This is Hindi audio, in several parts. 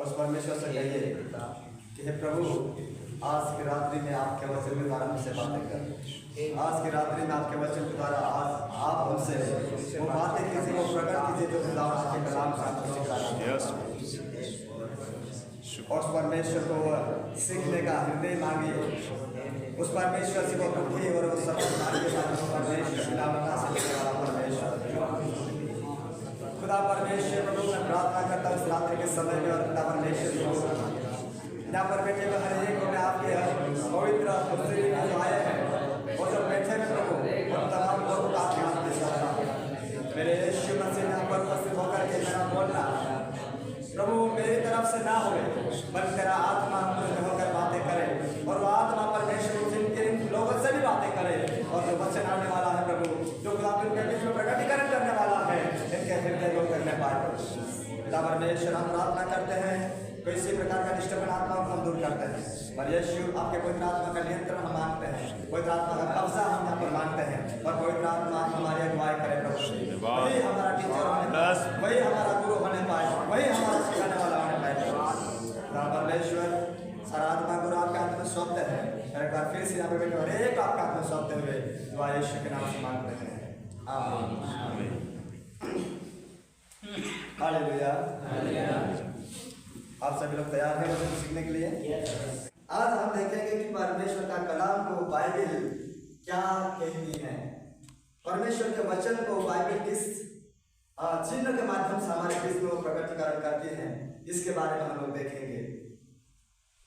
और उस परमेश्वर से कहिए कि हे प्रभु, आज की रात्रि में आपके वचन के द्वारा हमसे बातें कर। आज की रात्रि में आपके वचन के द्वारा आज आप हमसे वो बातें कीजिए, वो प्रकट कीजिए जो खुदा आपके कलाम का और उस परमेश्वर को सीखने का हृदय मांगिए। उस परमेश्वर से वो बुद्धि और वो सब परमेश्वर खुदा परमेश्वर प्रभु मैं प्रार्थना करता हूँ इस रात्रि के समय में। और खुदा परमेश्वर यहाँ पर बैठे हुए हर एक को मैं आपके पवित्र जो आए हैं और जो बैठे हैं प्रभु और तमाम लोगों का आपके हाथ में सौंपता हूं। मेरे यीशु मसीह यहाँ पर उपस्थित होकर के मेरा बोलना प्रभु मेरी तरफ से ना हो, बल्कि तेरा आत्मा हम होकर बातें करे और वो आत्मा परमेश्वर जिनके लोगों से भी बातें करे। और जो वचन आने वाला है प्रभु, जो खुदा के बीच में प्रकटीकरण करने वाला है, इनके हृदय को करने पाए। खुदा परमेश्वर हम प्रार्थना करते हैं किसी प्रकार का डिस्टर्बेंस आत्मा को हम दूर करते हैं और यीशु आपके पवित्र आत्मा का नियंत्रण हम मांगते हैं, पवित्र आत्मा का कब्जा हम यहाँ पर मांगते हैं और पवित्र आत्मा हमारी अगुवाई करे प्रभु। वही हमारा टीचर होने पाए, वही हमारा गुरु होने पाए, वही हमारा सिखाने वाला होने पाए। परमेश्वर सारा आत्मा गुरु आपके हाथ में सौंपते हैं। एक बार फिर से यहाँ पे बैठे और एक आपके हाथ में सौंपते हुए दुआ यीशु के नाम से मांगते हैं, आमीन। हालेलुया। आप सभी लोग तैयार हैं वचन सीखने के लिए? आज हम देखेंगे कि परमेश्वर का कलाम को बाइबल क्या कहती है। परमेश्वर के वचन को बाइबल किस चिन्ह के माध्यम से हमारे बीच में वो प्रकटीकरण करती है, इसके बारे में हम लोग देखेंगे।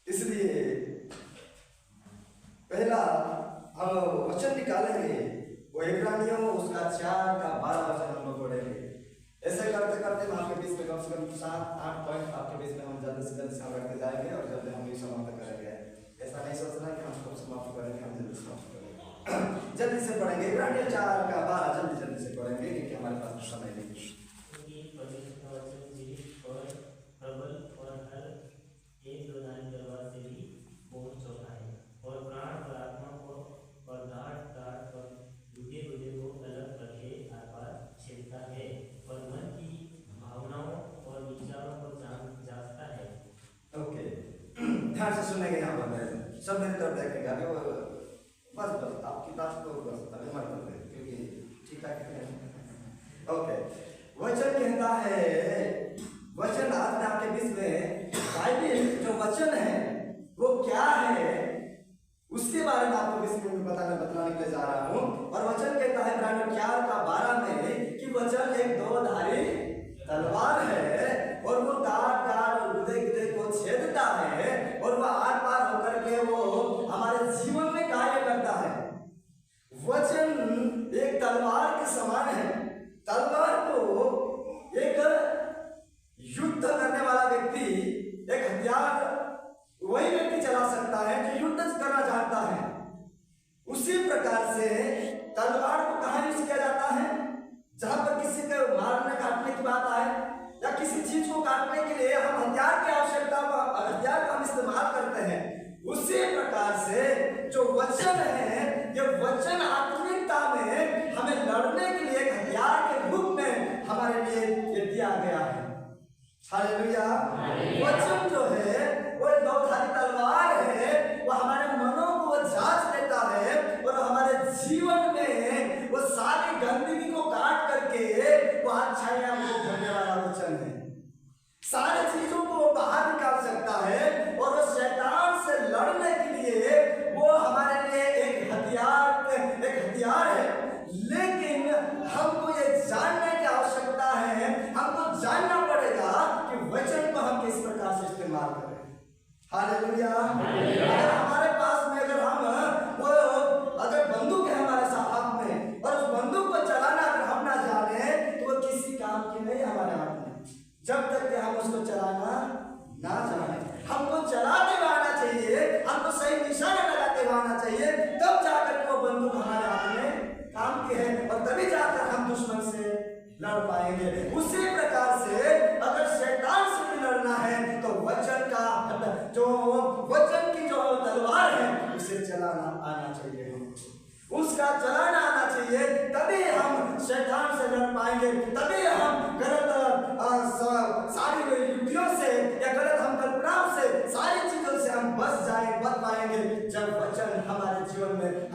इसलिए पहला हम वचन निकालेंगे, वो इब्रानियों उसका 4:12 वचन हम लोग पढ़ेंगे। ऐसे करते करते हम आपके बीच में कम से कम 7-8 पॉइंट आपके बीच में हम जल्द से जल्द रखते जाएंगे और जल्द हम ये समाप्त करेंगे। ऐसा नहीं सोचना कि हम कब समाप्त करेंगे, हम जल्दी समाप्त करेंगे, जल्दी से पढ़ेंगे। इब्रानियों 4:12 जल्दी से पढ़ेंगे क्योंकि हमारे पास समय नहीं है। ध्यान से सुनेंगे, यहाँ पर सब मेरी तरफ देखेंगे। अभी वो बस आपकी बात को बस अभी मत करते क्योंकि ठीक ठाक है। ओके, वचन कहता है, वचन आज मैं आपके बीच में बाइबल जो वचन है वो क्या है उसके बारे में आपको बीच में बताने के लिए जा रहा हूँ। और वचन कहता है इब्रानियों 4:12 में कि वचन एक दोधारी तलवार है और वो दार हृदय को छेदता है और वह आर पार होकर के वो हमारे जीवन में कार्य करता है। वचन एक तलवार के समान है। तलवार को एक युद्ध करने वाला व्यक्ति, एक हथियार वही व्यक्ति चला सकता है जो युद्ध करना चाहता है। उसी प्रकार से तलवार को कहाँ यूज किया जाता है? जहां पर किसी को मारने काटने की बात आए या किसी चीज को काटने के लिए हम हथियार की आवश्यकता, हथियार का हम इस्तेमाल करते हैं। उसी प्रकार से जो वचन है, ये वचन आत्मिकता में हमें लड़ने के लिए एक हथियार के रूप में हमारे लिए ये दिया गया है। हालेलुया। वचन जो है वो एक दोधारी तलवार है, वो हमारे मनों को वो जांच लेता है और हमारे जीवन में वो सारी गंदगी को काट करके वो अच्छाइयां को भरने वाला वचन है। सारी चीजों को बाहर निकाल सकता है और वो शैतान से लड़ने के लिए वो हमारे लिए एक हथियार है। लेकिन हमको ये जानने की आवश्यकता है, हमको जानना पड़ेगा कि वचन को हम किस प्रकार से इस्तेमाल करें। हालेलुया। अगर हमारे पास में अगर बंदूक है हमारे हाथ में और उस बंदूक को चलाना अगर हम ना जाने तो वो किसी काम की नहीं हमारे हाथ में, जब तक कि हम उसको चलाना ना जाने। हमको चलाते हुए आना चाहिए, हमको सही निशाना लगाते हुए आना चाहिए, तब जाकर वो बंदूक हमारे हाथ में काम की है और तभी जाकर हम दुश्मन से लड़ पाएंगे। उसी प्रकार से अगर शैतान से भी लड़ना है तो वचन की जो तलवार है उसे चलाना आना चाहिए, उसका चलाना आना चाहिए, तभी हम शैतान से लड़ पाएंगे, तभी हम गलत सारी युक्तियों से या गलत हम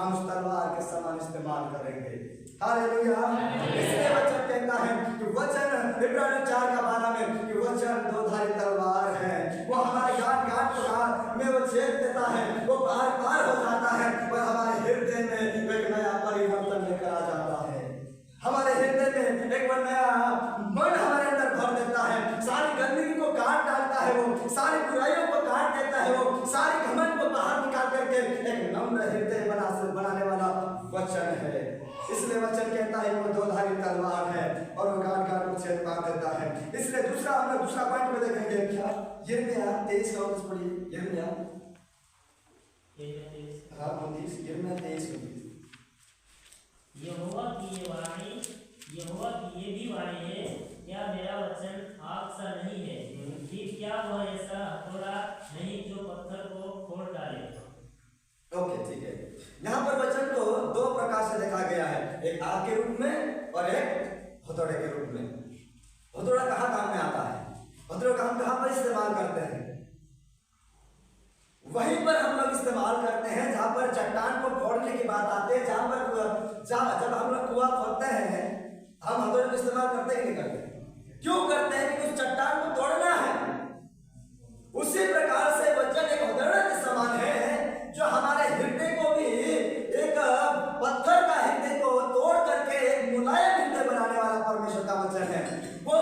हम उस तलवार के समान इस्तेमाल करेंगे। हालेलुया। इसलिए वचन कहता है कि वचन इब्रानियों 4:12 में कि वचन दो-धारी तलवार है, वो हमारे गांठ में वो छेद देता है, वो पार हो जाता है और हमारे हृदय में एक नया परिवर्तन लेकर आ जाता है। हमारे हृदय में एक नया मन हमारे अंदर भर देता है, सारी गंदगी को काट डालता है, वो सारी बुराइयों को काट देता है, वो सारी घमंड को बाहर निकाल करके एक नम्र हृदय बनाने वाला वचन है। इसलिए वचन कहता है वो दो-धारी तलवार है और वो गांठ को छेद मार देता है। इसलिए हम लोग दूसरा पॉइंट में देखेंगे क्या, यिर्मयाह 23 का उन्नीस पढ़िए। यिर्मयाह 23 यहोवा की ये भी वाणी है, क्या मेरा वचन आग सा नहीं है, फिर क्या वह ऐसा हथौड़ा नहीं जो पत्थर को फोड़ डाले। ओके, ठीक है। यहाँ पर वचन को दो प्रकार से देखा गया है, एक आग के रूप में और एक हथौड़े के रूप में। हथौड़ा कहाँ काम में आता है? हथौड़े का हम कहाँ पर इस्तेमाल करते हैं? वहीं पर हम लोग इस्तेमाल करते हैं जहां पर चट्टान को फोड़ने की बात आती है, जब हम लोग कुआं खोदते हैं हम हथौड़े का इस्तेमाल करते ही नहीं करते। क्यों करते हैं? क्योंकि उस चट्टान को तोड़ना है। उसी प्रकार से वचन एक हथौड़े के समान है जो हमारे हृदय को भी एक पत्थर का हृदय को तोड़ करके एक मुलायम हृदय बनाने वाला परमेश्वर का वचन है। वो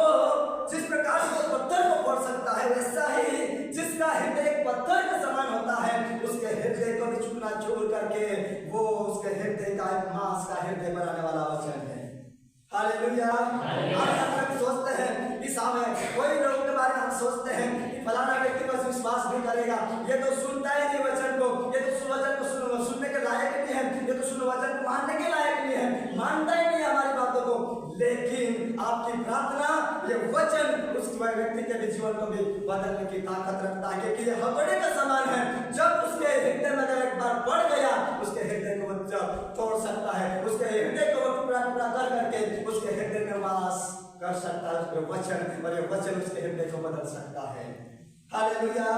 जिस प्रकार से पत्थर को फोड़ सकता है, वैसा ही जिसका हृदय एक पत्थर के समान होता है उसके हृदय को भी चूना चूर करके वो उसके हृदय का एक मांस का हृदय बनाने वाला वचन है। हालेलुया। हम सोचते हैं कि सामने कोई लोगों के बारे में हम सोचते हैं कि फलाना व्यक्ति बस विश्वास नहीं करेगा, ये तो सुनता ही नहीं वचन को, ये तो वचन को सुनने के लायक नहीं है, ये तो वचन को मानने के लायक नहीं है, मानता ही नहीं हमारी बातों को। लेकिन आपकी प्रार्थना ये वचन उस व्यक्ति के भी जीवन को भी बदलने की ताकत रखता है, क्योंकि ये हथौड़े का समान है। जब उसके हृदय में अगर एक बार बढ़ गया, उसके हृदय को तोड़ सकता है, उसके हृदय को टुकड़ा टुकड़ा कर करके उसके हृदय में वास कर सकता है उसके वचन, और ये वचन उसके हृदय को बदल सकता है। हालेलुया।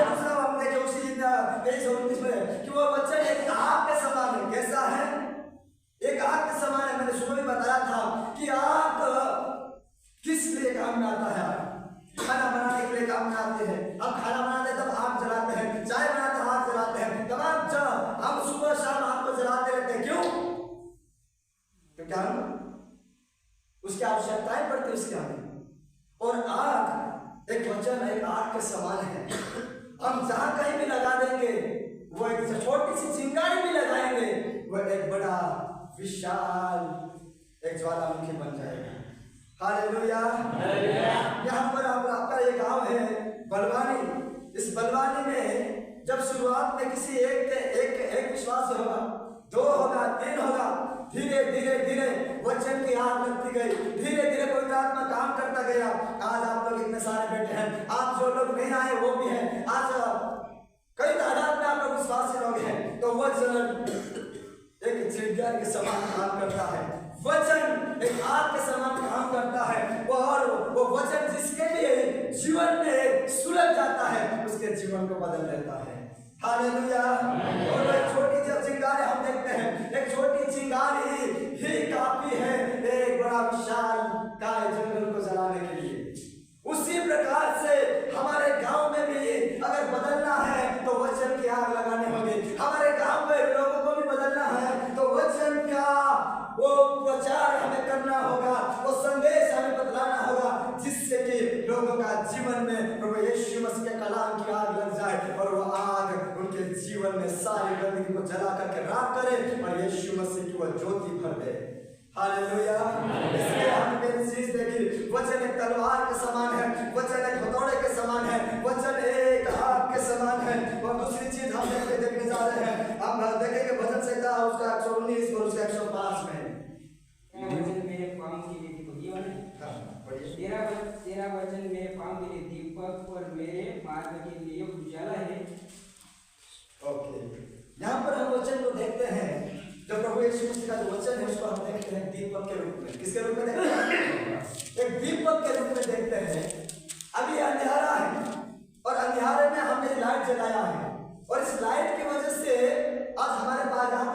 दूसरा हम देखें उसी 23:29 में कि वो वचन एक आग के समान है। कैसा है? एक आग के समान है। मैंने सुबह भी बताया था कि आग किस लिए काम में आता है? खाना बनाने के लिए काम में आते हैं। अब खाना बनाते हैं तब आग जलाते हैं, चाय बनाते हैं आग जलाते हैं, तमाम हम सुबह शाम आग को जलाते रहते हैं। क्यों? क्योंकि हम उसकी आवश्यकताएं पड़ती है उसके हमें। और आग एक वचन एक आग के समान है। हम जहां कहीं भी लगा देंगे, वो एक छोटी सी चिंगारी भी लगाएंगे, वो एक बड़ा विशाल एक ज्वालामुखी बन जाएगा। हालेलुया। यहाँ पर आपका ये गांव है बलवानी। इस बलवानी में जब शुरुआत में किसी एक विश्वास होगा, 2 होगा, 3 होगा, धीरे धीरे धीरे वचन की आग लगती गई, धीरे धीरे पवित्र आत्मा काम करता गया। आज आप लोग इतने सारे बैठे हैं, आप जो लोग नहीं आए वो भी हैं, आज कई तादाद में आप लोग विश्वासी लोग हैं। तो वचन एक चिंगारी के समान काम करता है, वचन एक आग के समान काम करता है। और वो वचन जिसके लिए जीवन में सुलझ जाता है उसके जीवन को बदल देता है। हालेलुया। और एक छोटी सी चिंगारी हम देखते हैं, एक छोटी चिंगारी ही काफी है एक बड़ा विशाल काय जंगल को जलाने के लिए। उसी प्रकार से हमारे गांव में भी अगर बदलना है तो वचन की आग लगाने होगी। हमारे गांव में लोगों को भी बदलना है तो वचन का वो प्रचार हमें करना होगा, वो संदेश हमें बदलाना होगा, जिससे कि लोगों का जीवन में प्रभु यीशु मसीह के कलाम की आग लग जाए और वो आग उनके जीवन में सारी गंदगी को जला करके राख करे और यीशु मसीह की वो ज्योति भर दे। हालेलुया। इसलिए हमने पहली चीज देखी, वचन एक तलवार के समान है, वचन एक हथौड़े के समान है, वचन एक आग के समान है। और दूसरी चीज हम देखने जा रहे हैं, हम देखेंगे भजन संहिता उसका 119 और उसका 105 में। वचन मेरे पाँव के लिए तेरा वचन मेरे पाँव के लिए दीपक और मेरे मार्ग के लिए उजाला है। ओके, यहाँ पर हम वचन को देखते हैं, जब प्रभु यीशु मसीह का जो वचन है उसको हम देखते हैं दीपक के रूप में। किसके रूप में देखते हैं? एक दीपक के रूप में देखते हैं। अभी अंधेरा है और अंधेरे में हमने लाइट जलाया है और इस लाइट की वजह से आज हमारे पास यहाँ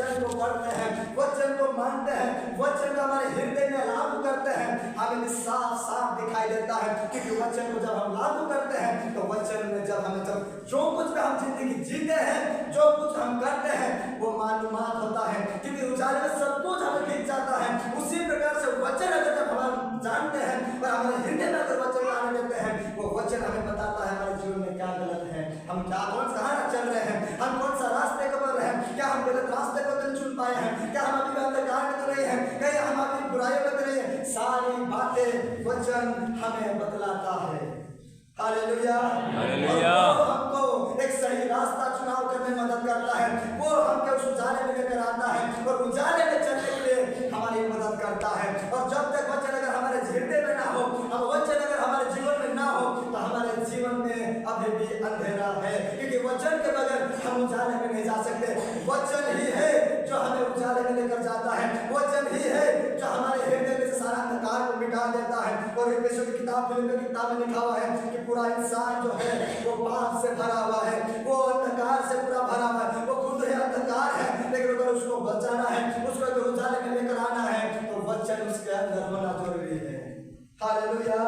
वचन को पढ़ते हैं, वचन को मानते हैं, वचन को हमारे हृदय में लागू करते हैं, हमें साफ साफ दिखाई देता है। क्योंकि वचन को जब हम लागू करते हैं तो वचन में जब जो कुछ भी हम जिंदगी जीते हैं, जो कुछ हम करते हैं वो मालूमात होता है। क्योंकि उजाले में सब कुछ हमें दिख जाता है। उसी प्रकार से वचन अगर जब हम जानते हैं और हमारे हृदय में अगर वचन आने देते हैं, वो वचन हमें बताता है हमारे जीवन में क्या गलत है, हम क्या कहाँ चल रहे हैं, हम कौन सा रास्ते को बढ़ रहे हैं, क्या हम गलत रास्ते को नहीं चुन पाए हैं, क्या हम अभी अंधकार में तो नहीं है, कहीं हम अभी बुराई में तो नहीं है। सारी बातें वचन हमें बतलाता है। Hallelujah, hallelujah. हमको एक सही रास्ता चुनाव करने में मदद करता है, वो हमको उस उजाले में लेकर आता है और उजाले में चलने के लिए हमारी मदद करता है। और जब तक वचन अगर हमारे हृदय में ना हो, अब वचन अगर हमारे जीवन में ना हो, तो हमारे जीवन में अभी भी अंधेरा है। क्योंकि वचन के बगैर हम उजाले में नहीं जा सकते। वचन ही है जो हमें उजाले में लेकर जाता है, वचन ही है जो हमारे हृदय में से सारा अंधकार को मिटा देता है। और इफिसियों की किताब में लिखा हुआ है कि पूरा इंसान जो है वो पाप से भरा हुआ है, वो अंधकार से पूरा भरा हुआ है, वो खुद ही अंधकार है। लेकिन अगर उसको बचाना है, उसको अगर उजाले में लेकर आना है, तो वचन उसके अंदर होना जरूरी है। हालेलुया।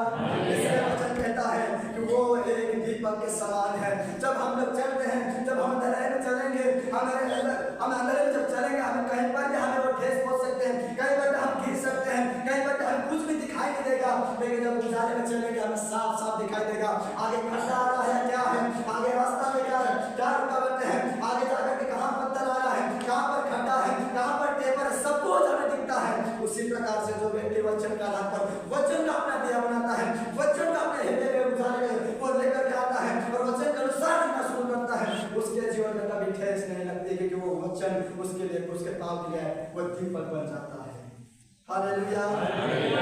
इसलिए वचन कहता है कि वो एक दीपक के समान है। जब हम लोग चलते हैं, जब हम अंधेरे में चलेंगे, हम अंधेरे में जब चलेंगे, हमें कहीं पर भी हमें वो ठेस पहुंच सकते हैं, कहीं पर हम गिर सकते हैं, कहीं पर हमें कुछ भी दिखाई नहीं देगा। लेकिन जब उजाले में चलेंगे हमें साफ साफ दिखाई देगा आगे खड्डा आ रहा है क्या है, आगे रास्ता में क्या है, क्या रुकावटें हैं, आगे जाकर के कहाँ पत्थर आ रहा है, कहाँ पर खड्डा है, कहाँ पर टेपर है, सब कुछ हमें दिखता है। उसी प्रकार से जो व्यक्ति वचन का आधार पर वचन का अपना दिया बनाता है, वचन का अपने हृदय में उजाले वो लेकर के आता है और वचन के अनुसार जीना शुरू करता है, उसके जीवन में कभी ठेस नहीं लगती, क्योंकि वो वचन उसके लिए, उसके पाँव के लिए वो दीपक बन जाता है। हालेलुया।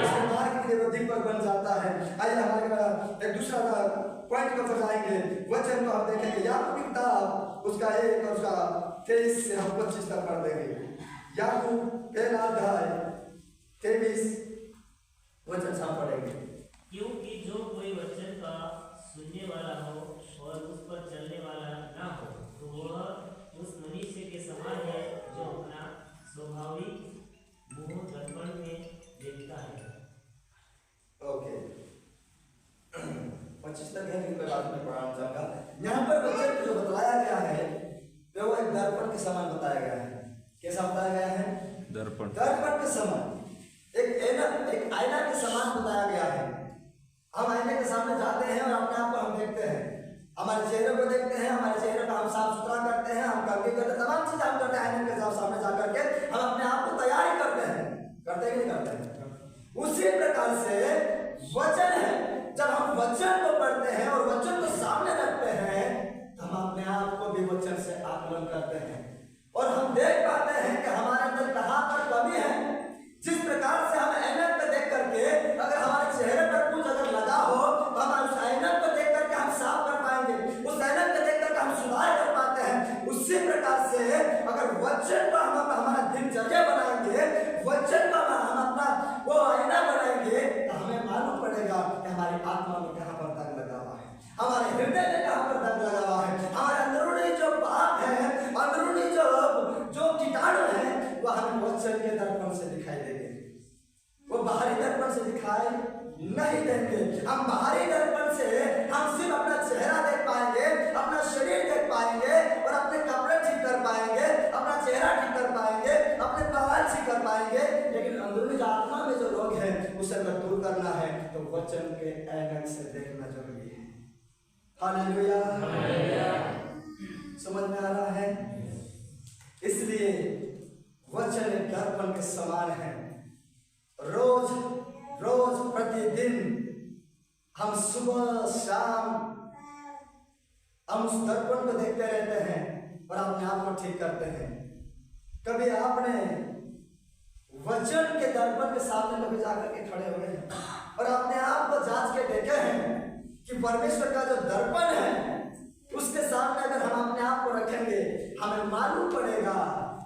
उसके मार्ग के लिए वो दीपक बन जाता है। आइए हमारे एक दूसरा पॉइंट पर जाएंगे। वचन को हम देखेंगे याकूब की किताब उसका 1 और उसका 23 से हम 25 तक पढ़ देंगे। याकूब पहला अध्याय 23 वचन से हम पढ़ेंगे। क्योंकि जो कोई वचन का सुनने वाला हो और उस पर चलने वाला ना हो, तो वह उस मनुष्य के समान है जो अपना स्वाभाविक मुंह दर्पण में देखता है। ओके, 25 तक है, फिर बाद में पढ़ाना चाहूंगा। यहाँ पर वचन जो बताया गया है वो एक दर्पण के समान बताया गया है। कैसा बताया गया है? दर्पण के समान, एक आईना के समान बताया गया है। हम आईने के सामने जाते हैं और अपने आप को हम देखते हैं, हमारे चेहरे को देखते हैं, हमारे चेहरे को हम साफ सुथरा करते हैं, हम कंघी करते हैं, तमाम चीजें हम करते हैं। आईने के सामने जाकर के हम अपने आप को तैयारी करते हैं, करते कि नहीं करते हैं? उसी प्रकार से वचन है, जब हम वचन को पढ़ते हैं और वचन को सामने रखते हैं तो हम अपने आप को भी वचन से आकलन करते हैं और हम देख पाते हैं कि हमारे अंदर कहाँ पर कमी है। जिस प्रकार से हम ऐनक को देख करके अगर हमारे चेहरे पर कुछ अगर लगा हो तो हम उस ऐनक को देख करके हम साफ कर पाएंगे, उस ऐनक को देख करके हम सुधार कर पाते हैं। उसी प्रकार से अगर वचन को हम हमारा दिनचर्या बनाएंगे, वचन को हम अपना वो आईना बनाएंगे, तो हमें मालूम पड़ेगा कि हमारी आत्मा में कहाँ पर दाग लगा हुआ है, हमारे हृदय में कहाँ पर दाग लगा हुआ है, हमारे अंदरूनी जो पाप है, अंदरूनी जो कीटाणु है, वह हमें वचन के दर्पण से दिखाई देंगे। वो बाहरी दर्पण से दिखाई नहीं देंगे। हम बाहरी दर्पण से हम सिर्फ अपना चेहरा देख पाएंगे, अपना शरीर देख पाएंगे और अपने कपड़े ठीक कर पाएंगे, अपना चेहरा ठीक कर पाएंगे, अपने बाल ठीक कर पाएंगे। लेकिन अंदरूनी जो आत्मा में जो रोग है उसे अगर दूर करना है तो वचन के ऐनक से देखना जरूरी है। हालेलुया, समझ में आ रहा है? इसलिए वचन एक दर्पण के समान है। रोज प्रतिदिन हम सुबह शाम हम उस दर्पण को देखते रहते हैं और अपने आप को ठीक करते हैं। कभी आपने वचन के दर्पण के सामने कभी जाकर के खड़े हुए हैं और अपने आप को जांच के देखे हैं कि परमेश्वर का जो दर्पण है उसके सामने अगर हम अपने आप को रखेंगे, हमें मालूम पड़ेगा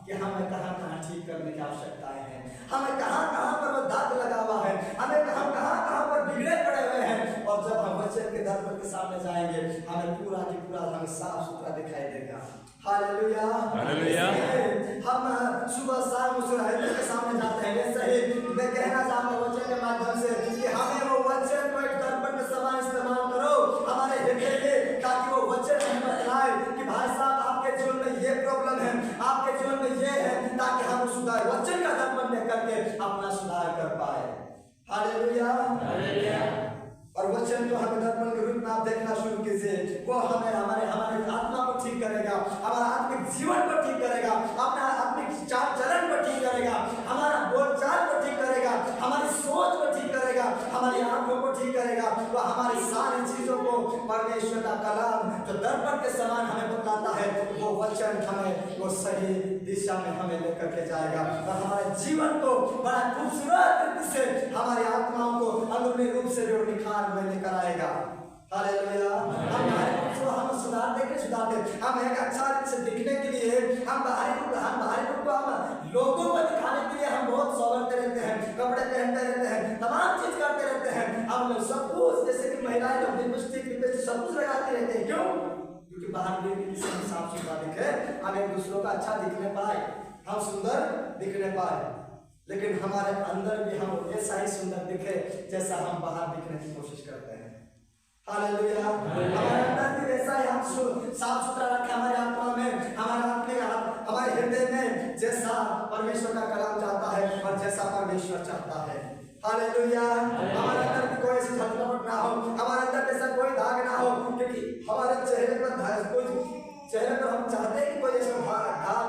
कि हमें कहाँ ठीक करने की आवश्यकताएं हैं, हमें कहाँ पर वो दाग लगा हुआ है, हमें कहाँ पर बिगड़े पड़े हुए हैं। और जब हम वचन के दर्पण के सामने जाएंगे, हमें पूरा की पूरा हमें साफ सुथरा दिखाई देगा। Hallelujah, hallelujah. हम करेगा, हमारा आत्मिक जीवन को ठीक करेगा, अपना आत्मिक चाल चलन को ठीक करेगा, हमारा बोलचाल को ठीक करेगा, हमारी सोच को ठीक करेगा, हमारी आंखों को ठीक करेगा। तो हमारी सारी चीजों को परमेश्वर का कलाम जो दर्पण के समान हमें बतलाता है, वो वचन हमें वो सही दिशा में हमें लेकर के जाएगा और हमारे जीवन को बड़ा खूबसूरत तरीके से हमारी आत्माओं को अंदरूनी रूप से जो निखार में लेकर आएगा। हालेलुया। हम सुधारते के सुधारते हम एक अच्छा से दिखने के लिए हम बाहरी रूप को हम लोगों को दिखाने के लिए हम बहुत सौंदर्य रहते हैं, कपड़े पहनते रहते हैं, तमाम चीज करते रहते हैं। हम लोग सब कुछ जैसे कि महिलाएं लोग लिपस्टिक सब कुछ लगाते रहते हैं। क्यों? क्योंकि बाहर भी साफ सुथरा दिखे, हम एक दूसरों का अच्छा दिखने पाए, हम सुंदर दिखने पाए, लेकिन हमारे अंदर भी हम ऐसा ही सुंदर दिखे जैसा हम बाहर दिखने की कोशिश करते हैं। हालेलुया। हमारे अंदर भी वैसा ही हम साफ सुथरा रखें, हमारे आत्मा में, हमारे हृदय में जैसा परमेश्वर का कलाम चाहता है और जैसा परमेश्वर चाहता है। हालेलुया। हमारे अंदर भी कोई ऐसी झलकपट ना हो, हमारे अंदर ऐसा कोई दाग ना हो, क्योंकि हमारे चेहरे पर हम चाहते हैं कि कोई ऐसा दाग,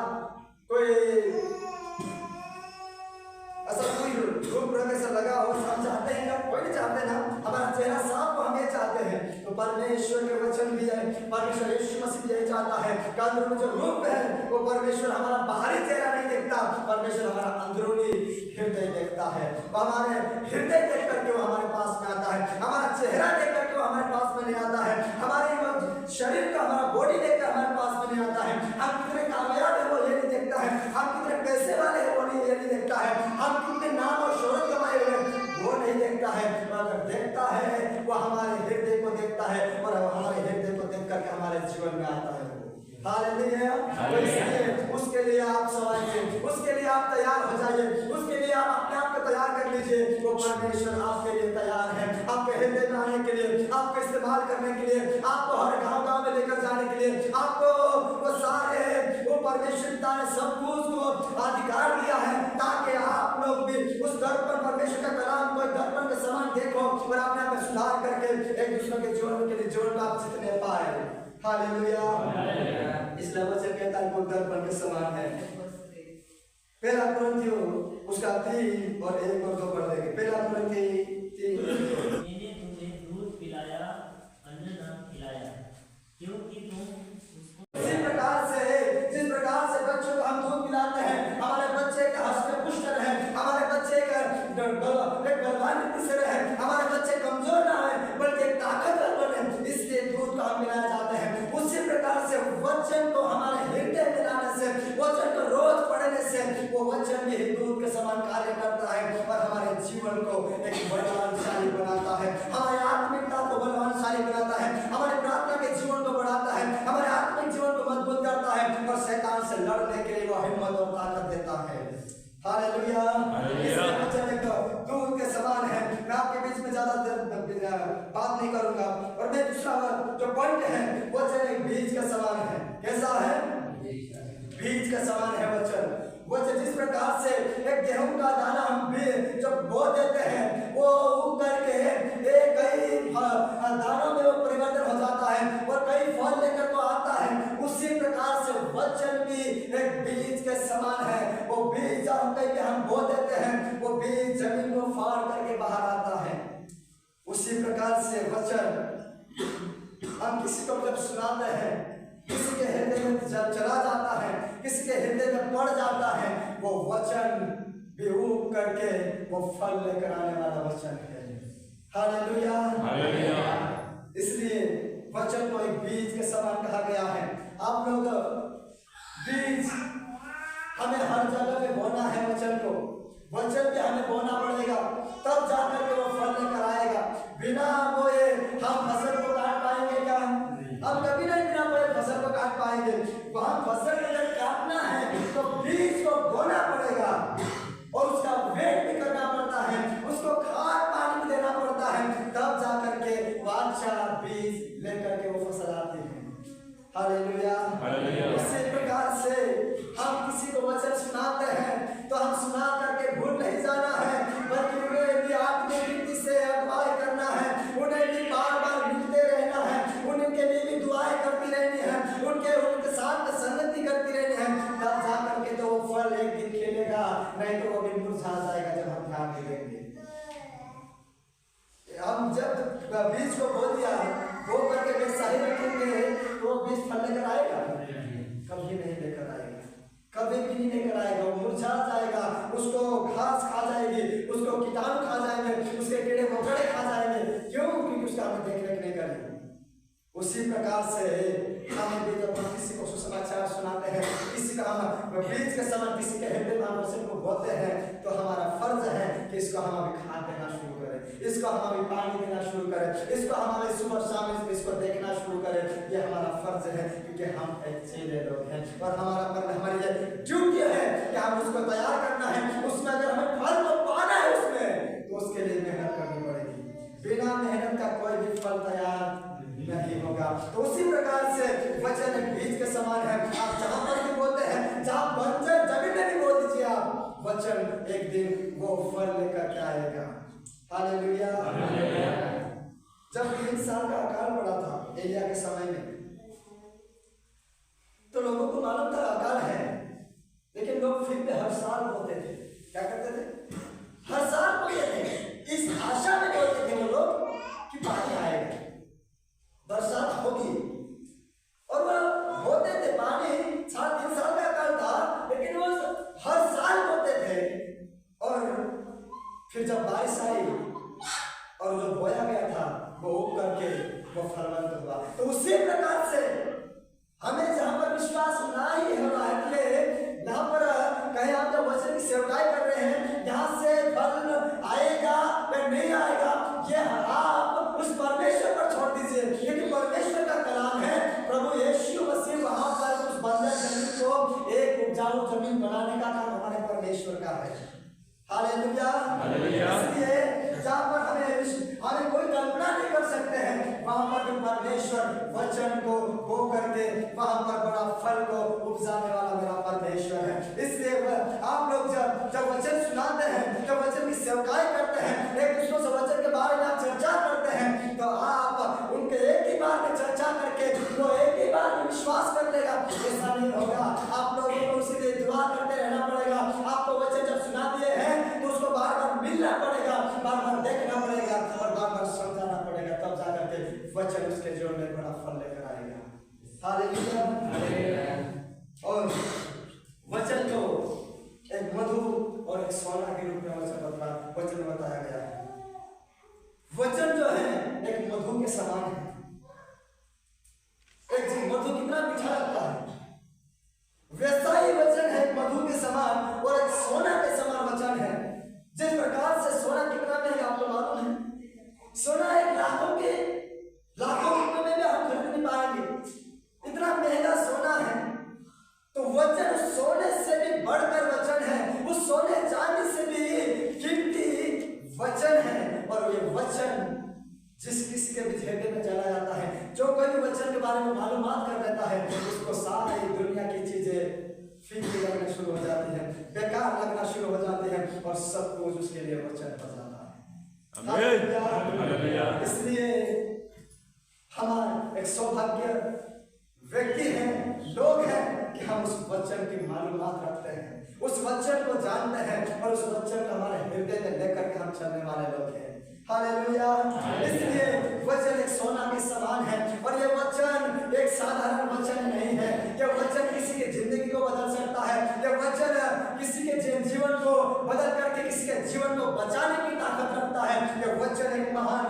कोई ऐसा कोई रूप रंग ऐसा लगा हो, हम चाहते हैं ना, कोई नहीं चाहते ना, हमारा चेहरा साफ हो, हम ये चाहते हैं। तो परमेश्वर के वचन भी है, परमेश्वर यीशु मसीह भी यही चाहता है कि अंदरूनी जो रूप है वो परमेश्वर हमारा बाहरी चेहरा नहीं देखता, परमेश्वर हमारा अंदरूनी हृदय देखता है। वो हमारे हृदय देख करके वो हमारे पास में आता है, हमारा चेहरा देख करके वो हमारे पास में नहीं आता है, हमारे शरीर का हमारा बॉडी देख कर हमारे पास में नहीं आता है, हम कितने कामयाब है वो ये नहीं देखता है, हम कितने पैसे वाले हैं वो ये नहीं देखता है, हम कितने नाम और शोहरत कमाए हुए वो नहीं देखता है, मगर देखता है वो हमारे हृदय को देखता है और हमारे हृदय को देख करके हमारे जीवन में आता है। हालेलुया। उसके लिए आप सवाइए, उसके लिए आप तैयार हो जाइए, उसके लिए आप अपने आप को तैयार कर लीजिए। वो परमेश्वर आपके लिए तैयार है, आपके हृदय में आने के लिए, आपको इस्तेमाल करने के लिए, आपको हर गांव में लेकर जाने के लिए, आपको वो सारे वो परमेश्वर पिता ने सब कुछ को अधिकार दिया है ताकि आप लोग भी उस दर्पण परमेश्वर का कलाम को दर्पण के समान देखो और अपने आप में सुधार करके एक दूसरे के जीवन के लिए जीवन का आप जीतने पाए। हालेलुया। इसलिए वचन कहता है वो दर्पण के समान है। पहला कुरिन्थियों उसका 3 और 1 और 2 पढ़ लेंगे। पहला कुरिन्थियों 3। मैंने तुम्हें दूध पिलाया, अन्न न खिलाया, क्योंकि तुम उसको जिस प्रकार से बच्चों को हम दूध पिलाते हैं, हमारे बच्चे का हष्ट पुष्ट रहे, हमारे बच्चे का बलवान से रहे, हमारे बच्चे कमजोर ना हो बल्कि ताकतवर बने, इसलिए दूध का हम पिलाया जाते हैं। उसी प्रकार से वचन को हमारे हृदय में लाने से, वचन को रोज पढ़ने से वो वचन भी दूध के समान कार्य करता है और हमारे जीवन को एक बलवानशाली बनाता है, हमारे आत्मिकता को बलवानशाली बनाता है, हमारे प्रार्थना के जीवन को बढ़ाता है, हमारे आत्मिक जीवन को मजबूत करता है और शैतान से लड़ने के लिए वो हिम्मत और ताकत देता है। हालेलुया। इसलिए वचन एक दूध के समान है। मैं आपके बीच में ज्यादा बात नहीं करूंगा। और मैं दूसरा जो पॉइंट है, वचन एक बीज के समान है। कैसा है? बीज के समान है वचन। वचन जिस प्रकार से एक गेहूं का दाना हम जब बो देते हैं वो उग करके कई दानों में वो परिवर्तन हो जाता है और कई फल लेकर तो आता है, उसी प्रकार से वचन भी एक बीज के समान है। वो बीज जब कहीं हम बो देते हैं वो बीज जमीन को फाड़ करके बाहर आता है। उसी प्रकार से वचन हम किसी को जब सुनाते हैं, किसी के हृदय में जब चला जाता है, किसी के हृदय में पड़ जाता है, वो वचन भी उग करके वो फल लेकर आने वाला वचन है। हालेलुया। इसलिए वचन को एक बीज के समान कहा गया है। आप लोग बीज हमें हर जगह पे बोना है, वचन को, वचन भी हमें बोना पड़ेगा, तब जाकर के वो फल लेकर आएगा। बिना बोए हम फसल को काट पाएंगे क्या? हम कभी नहीं बिना बोए फसल को काट पाएंगे। वहां फसल अगर काटना है तो बीज को बोना पड़ेगा और उसका वेट भी करना पड़ता है, उसको खाद पानी भी देना पड़ता है, तब जाकर के अच्छा बीज लेकर के वो फसल आती है। हालेलुया। इसी प्रकार से हम किसी को वचन सुनाते हैं तो हम सुना करके भूल नहीं जाना है, बल्कि उन्हें भी आत्मिक रीति से अगुवाई करना है, उन्हें भी बार बार मिलते रहना है, उनके लिए भी दुआएं करती रहनी है, उनके साथ कभी भी नहीं कराएगा, वो मुरझा जाएगा, उसको घास खा जाएगी, उसको कीटाणु खा जाएंगे, उसके कीड़े मकोड़े खा जाएंगे। क्यों? क्योंकि उसका हमें देख रेख नहीं करेंगे। उसी प्रकार से हमें भी जब हम किसी को सुसमाचार सुनाते हैं, किसी का हम बीच के समय किसी के हृदय मानवों को बोलते हैं, तो हमारा फर्ज है कि इसको हम अभी खाद देना शुरू करें, इसको हम अभी पानी देना शुरू करें, इसको हम अभी सुबह शाम इसको देखना शुरू करें। ये हमारा फर्ज है, क्योंकि हम एक चेले लोग हैं और हमारी ये ड्यूटी है कि हम उसको तैयार करना है। उसमें अगर हमें फल को पाना है उसमें, तो उसके लिए मेहनत करनी पड़ेगी। बिना मेहनत का कोई भी फल तैयार नहीं होगा। तो उसी प्रकार से वचन एक बीज के समान है। आप जहां पर भी बोलते हैं, जहां बंजर जमीन में भी बोल दीजिए आप, वचन एक दिन वो फल लेकर के आएगा। हालेलुया। जब 3 साल का अकाल पड़ा था एलिया के समय में, तो लोगों को मालूम था अकाल है, लेकिन लोग फिर भी हर साल बोलते थे। क्या करते थे? हर साल बोलते थे, इस आशा में बोलते थे वो लोग कि पानी आएगा, बरसात होगी। और वह होते थे, पानी 3 साल का अकाल था, लेकिन वो हर साल होते थे। और फिर जब बारिश आई और जो बोया गया था वो उग करके वो फलवंत हुआ। तो उसी प्रकार से हमें जहां पर विश्वास ना ही हो रहा है, यहाँ पर कहीं आप जब वचन की सेवकाई कर रहे हैं, यहाँ से फल आएगा या नहीं आएगा, ये आप उस परमेश्वर पर छोड़ दीजिए। क्योंकि परमेश्वर का कलाम है, प्रभु यीशु मसीह वहां पर उस बंजर जमीन को एक उपजाऊ जमीन बनाने का काम हमारे परमेश्वर का है। हालेलुया। इसलिए जहां पर हमें कोई कल्पना नहीं कर सकते हैं, वहां पर भी परमेश्वर वचन को बो करके वहां पर बड़ा फल को उपजाने वाला मेरा परमेश्वर है। इसलिए आप लोग जब वचन सुनाते हैं, जब वचन की सेवकाई करते हैं, एक दूसरे से वचन के बारे में आप चर्चा करते हैं, तो आप उनके एक ही बार में चर्चा करके वो एक ही बार में विश्वास कर लेगा। ऐसा नहीं होगा। आप लोगों को उसी लिए दुआ करते रहना पड़ेगा। आपको वचन जब सुना दिए हैं तो उसको बार बार मिलना पड़ेगा, बार बार देखना पड़ेगा और बार बार समझाना पड़ेगा, तब जाकर के वचन उसके जीवन में बड़ा फल लेकर आएगा। हालेलुया। और वचन को एक मधु और एक सोना के रूप में वचन में बताया गया है। वचन जो है एक मधु के समान है। एक मधु कितना मीठा लगता है, वैसा ही वचन है मधु के समान और एक सोना के समान वचन है। जिस प्रकार से सोना कितना महंगा आपको मालूम है? सोना एक लाखों रुपए में भी हम खरीद नहीं पाएंगे, इतना महंगा सोना है। तो वचन उस सोने से भी बढ़कर वचन है, उस सोने चांदी से भी कीमती वचन है। और ये वचन जिस किसी के भी हृदय में चला जाता है, जो कोई भी वचन के बारे में मालूमात कर लेता है, उसको सारी दुनिया की चीजें फीकी लगना शुरू हो जाती है, बेकार लगना शुरू हो जाती है और सब कुछ उसके लिए वचन हो जाता है। इसलिए हमारा एक सौभाग्य व्यक्ति हैं, लोग हैं कि हम उस वचन की मालूमात रखते हैं, उस वचन को जानते हैं और उस वचन को हमारे हृदय में लेकर के हम चलने वाले लोग हैं। हालेलुया। इसलिए वचन एक सोना के समान है और ये वचन एक साधारण वचन नहीं है। ये वचन किसी की जिंदगी को बदल सकता है। ये वचन किसी के जीवन को बदल करके किसी के जीवन को बचाने की ताकत रखता है। ये वचन एक महान,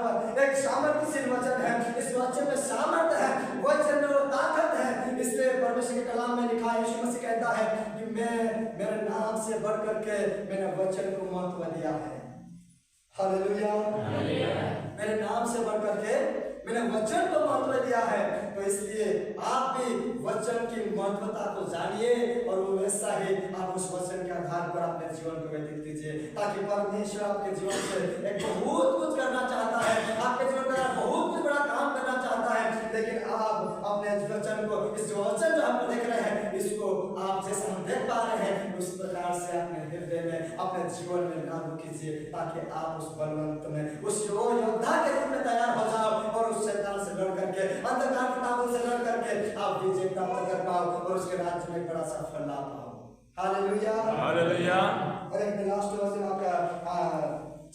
एक सामर्थ्यशील वचन है। इस वचन में सामर्थ्य है, वचन में वो ताकत है। इसलिए परमेश्वर के कलाम में लिखा है, यीशु मसीह कहता है कि मैं मेरे नाम से बढ़ करके मैंने वचन को महत्व दिया है। हालेलुया। मेरे नाम से बढ़ करके मैंने वचन को महत्व दिया है। तो इसलिए आप भी वचन की महत्वता को जानिए और वो वैसा ही आप उस वचन के आधार पर अपने जीवन को व्यतीत कीजिए, ताकि परमेश्वर आपके जीवन से एक बहुत कुछ करना चाहता है, आपके जीवन में बहुत कुछ बड़ा काम करना चाहता है। लेकिन आप अपने वचन को, इस जो वचन जो आप देख रहे हैं, इसको आप जैसा हम देख पा रहे हैं उस प्रकार से अपने हृदय में, अपने जीवन में लागू कीजिए, ताकि आप उस बलवंत में, उस योद्धा के रूप में तैयार हो जाओ और उस शैतान से लड़ करके, अंधकार की ताकत से लड़ करके आप विजय प्राप्त कर पाओ और उसके राज्य में बड़ा सा फल ला पाओ। हालेलुया। हालेलुया। और एक लास्ट वचन आपका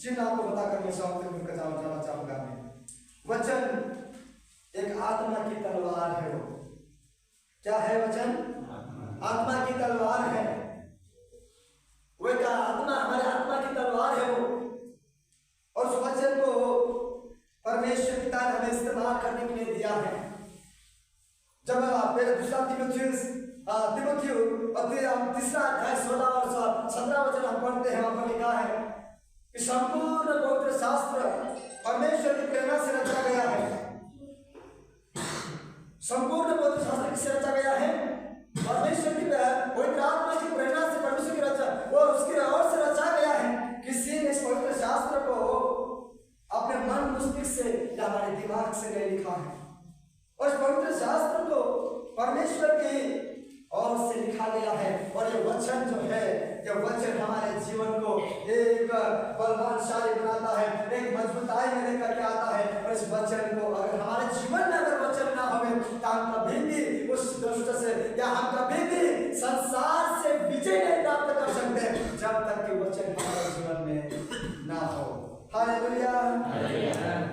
चिन्ह आपको बताकर मैं समाप्त करना चाहूंगा। वचन एक आत्मा की तलवार है। वो क्या है? वचन आत्मा की तलवार है। वो एक आत्मा, हमारे आत्मा की तलवार है वो। और उस वचन को परमेश्वर पिता ने हमें इस्तेमाल करने के लिए दिया है। जब पहले दूसरा तिमुथियुस और तीसरा अध्याय 16 और 17 वचन हम पढ़ते हैं, वहां पर लिखा है कि संपूर्ण पवित्र शास्त्र परमेश्वर की प्रेरणा से रचा गया है। संपूर्ण पवित्र शास्त्र किससे रचा गया है? परमेश्वर की पवित्र आत्मा की प्रेरणा से परमेश्वर की रचा और उसकी ओर से रचा गया है। किसी ने इस पवित्र शास्त्र को अपने मन मस्तिष्क से या हमारे दिमाग से नहीं लिखा है, और इस पवित्र शास्त्र को परमेश्वर की ओर से लिखा गया है। और ये वचन जो है, ये वचन हमारे जीवन को एक बलवानशाली बनाता है, एक मजबूताई में लेकर के आता है। और इस वचन को अगर हमारे जीवन में अगर वचन ना हो तो हम कभी भी उस दुष्ट से या हम कभी भी संसार से विजय नहीं प्राप्त कर सकते जब तक कि वचन हमारे जीवन में ना हो। हालेलुया।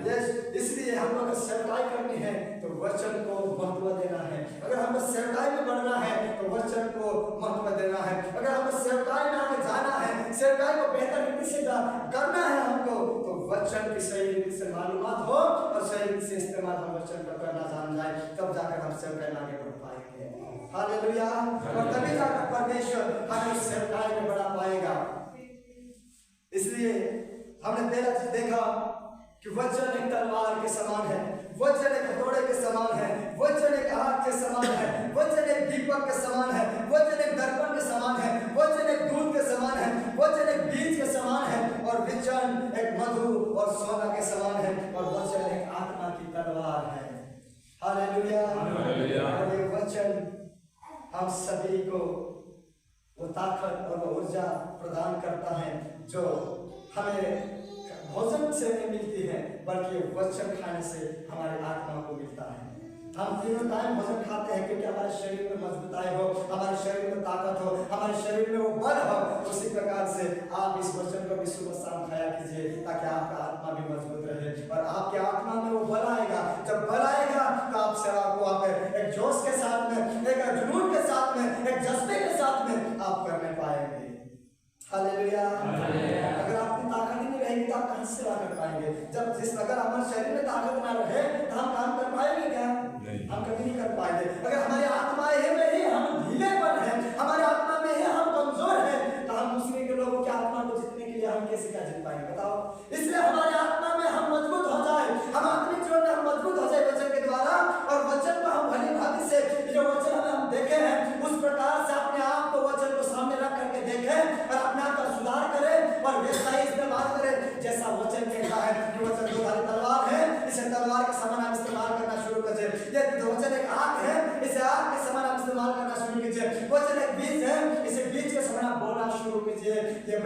यस, इसलिए हम लोग सेवकाई करनी है तो वचन को महत्व देना है। अगर हमें सेवकाई में बढ़ना है तो वचन को महत्व देना है। अगर हमें सेवकाई में आगे जाना है, सेवकाई को बेहतर रीति से करना है हमको, तो वचन की सही रीति से मालूमात हो और सही रीति से इस्तेमाल हम वचन को करना जान जाए, तब जाकर हम सेवकाई में आगे बढ़ पाएंगे। हालेलुया। और तभी जाकर परमेश्वर हमें उस सेवकाई में बढ़ा पाएगा। इसलिए हमने पहला चीज देखा कि वचन एक तलवार के समान है, वचन एक हथौड़े के समान है, वचन एक आग के समान है, वचन एक दीपक के समान है, वचन एक दर्पण के समान है, वचन एक दूध के समान है, वचन एक बीज के समान है, और वचन एक मधु और सोना के समान है, और वचन एक आत्मा की तलवार है। हालेलुया। और ये वचन हम सभी को वो ताकत और वो ऊर्जा प्रदान करता है जो हमें भोजन से नहीं मिलती है, बल्कि वचन खाने से हमारे आत्मा को मिलता है। हम तीनों टाइम भोजन खाते हैं क्योंकि हमारे शरीर में मजबूताई हो, हमारे शरीर में ताकत हो, हमारे शरीर में वो बल हो। उसी प्रकार से आप इस वचन को भी सुबह शाम खाया कीजिए ताकि आपका आत्मा भी मजबूत रहे और आपके आत्मा में वो बल आएगा। जब बल आएगा तो आप सेवा को आप एक जोश के साथ में, एक जुनून के साथ में, एक जज्बे के साथ में आप करने पाएंगे। हालेलुया। अगर आपकी ताकत ही नहीं रहेगी तो आप कहां से सेवा कर पाएंगे? अगर हमारे शरीर में ताकत ना रहे तो हम काम कर पाएंगे क्या? हम कभी नहीं कर पाएंगे। अगर हमारी आत्मा में ही हम ढीलेपन है, हमारे आत्मा में ही हम कमजोर है, तो हम दूसरे के लोगों की आत्मा को जीतने के लिए हम कैसे क्या जीत पाएंगे? बताओ। इसलिए हमारे आत्मा में हम मजबूत हो जाए, हम आत्मिक जीवन में हम मजबूत हो जाए वचन के द्वारा, और वचन को हम भली भांति से जो वचन हम देखे हैं उस प्रकार से अपने आप को वचन को सामने रख करके देखें और अपने आप का सुधार करें और वैसा ही इस्तेमाल करें जैसा वचन कहता है कि वचन दोधारी तलवार है, इसे तलवार के समान आप इस्तेमाल करना शुरू कीजिए। ये वचन एक आग है, इसे आग के समान आप इस्तेमाल करना शुरू कीजिए। वचन एक बीज है, इसे बीज के समान आप बोना शुरू कीजिए। ये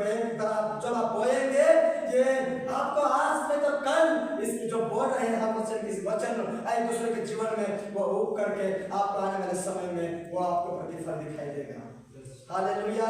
जब आप बोएंगे, ये आपको आज में तो कल इस जो बोल रहे हैं हम वचन एक दूसरे के जीवन में वो उग करके आपको आने वाले समय में वो आपको प्रतिफल दिखाई देगा। हालेलुया।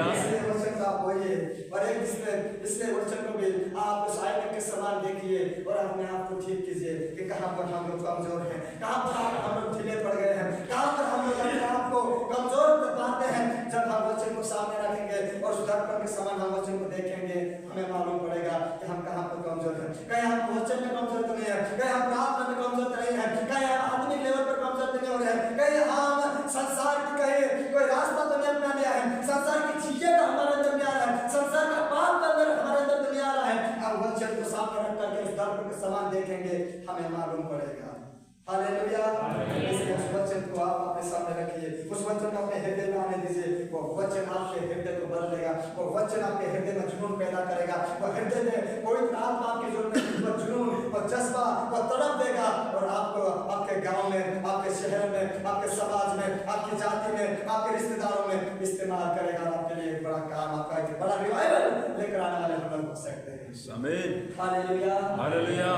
इसलिए वचन का आप बोलिए और एक इसलिए वचन को भी आप उस आईने के समान देखिए और अपने आप को ठीक कीजिए कि कहाँ पर हम लोग कमजोर हैं, कहाँ पर हम लोग ढीले पड़ गए हैं, कहाँ पर हम लोग अपने आप को कमजोर पाते हैं। जब हम वचन को सामने रखेंगे और उस दर्पण के समान हम वचन को देखेंगे, हमें मालूम पड़ेगा कि हम कहाँ पर कमजोर हैं। कहीं हम वचन में कमजोर तो नहीं है, कहीं हम प्रार्थना में कमजोर तो नहीं है, कहीं हम आत्मिक लेवल पर कमजोर तो नहीं हो रहे हैं, कहीं हम संसार की कहीं कोई रास्ता तो नहीं अपना लिया है, संसार की चीजें तो हमारे अंदर नहीं आ रहा है, संसार का पाप तो अंदर हमारे अंदर तो नहीं आ रहा है। हम वचन को सामने रख करके उस दर्पण के समान देखेंगे, हमें मालूम पड़ेगा। हालेलुया। इसलिए उस वचन को आप अपने सामने रखिए, उस वचन को अपने हृदय में आने दीजिए। वो वचन आपके हृदय को बदलेगा, वो वचन आपके हृदय में जुनून पैदा करेगा, वो हृदय में पवित्र आत्मा आपके जुनून और जज्बा वो तड़प देगा और आपको आपके गांव में, आपके शहर में, आपके समाज में, आपकी जाति में, आपके रिश्तेदारों में इस्तेमाल करेगा। आपके लिए एक बड़ा काम, आपका एक बड़ा रिवाइवल लेकर आने वाले हम लोग हो सकते हैं। आमीन। हालेलुया। हालेलुया।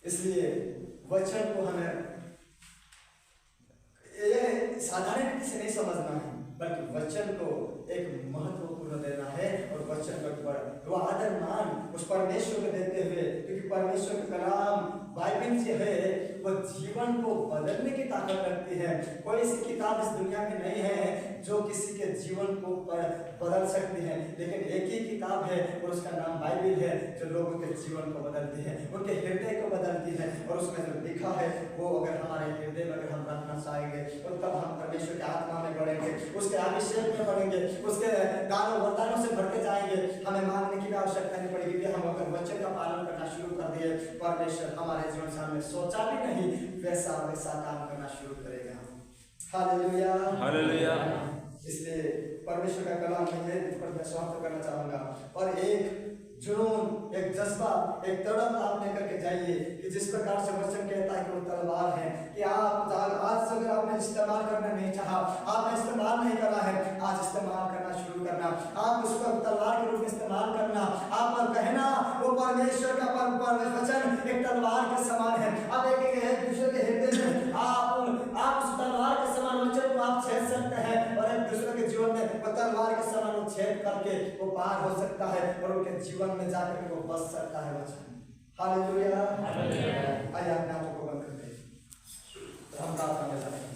इसलिए वचन को हमें ये साधारण रीति से नहीं समझना है, बल्कि वचन को एक महत्वपूर्ण देना है और वचन को आदर मान उस परमेश्वर को देते हुए, क्योंकि परमेश्वर का कलाम बाइबल जो है वो जीवन को बदलने की ताकत रखती है। कोई ऐसी किताब इस दुनिया में नहीं है जो किसी के जीवन को बदल सकती है, लेकिन एक ही किताब है और उसका नाम बाइबिल है, जो लोगों के जीवन को बदलती है, उनके हृदय को बदलती है। और उसमें जो लिखा है वो अगर हमारे हृदय में अगर हम रखना चाहेंगे तो तब हम परमेश्वर के आत्मा में बढ़ेंगे, उसके अभिषेक में बढ़ेंगे, उसके दानों वरदानों से भरते जाएंगे। हमें मांगने की आवश्यकता नहीं पड़ेगी कि हम अगर वचन का पालन करना शुरू कर दिए, परमेश्वर हमारे जीवन से हमने सोचा भी नहीं वैसा काम करना शुरू करेगा। Hallelujah, hallelujah. इसलिए परमेश्वर का कलाम मैं पर समाप्त करना चाहूंगा। और एक जुनून, एक जज्बा, एक तड़प आप लेकर के जाइए कि जिस प्रकार से वचन कहता है कि वो तलवार है, कि आप आज अगर आपने इस्तेमाल करना नहीं चाहा, आपने इस्तेमाल नहीं करा है, आज इस्तेमाल करना शुरू करना। आप उसको तलवार के रूप में इस्तेमाल करना। आप कहना वो परमेश्वर का वचन एक तलवार के समान है। आप एक दूसरे के हृदय में आप उस तलवार के समान वचन को आप छेद सकते हैं और एक दूसरे के जीवन में वो तलवार के समान वो छेद करके वो पार हो सकता है और उनके जीवन में जाकर के वो बच सकता है वचन। हालेलुया। आइए अपने आंखों को बंद करते हैं, हम प्रार्थना में जाएंगे।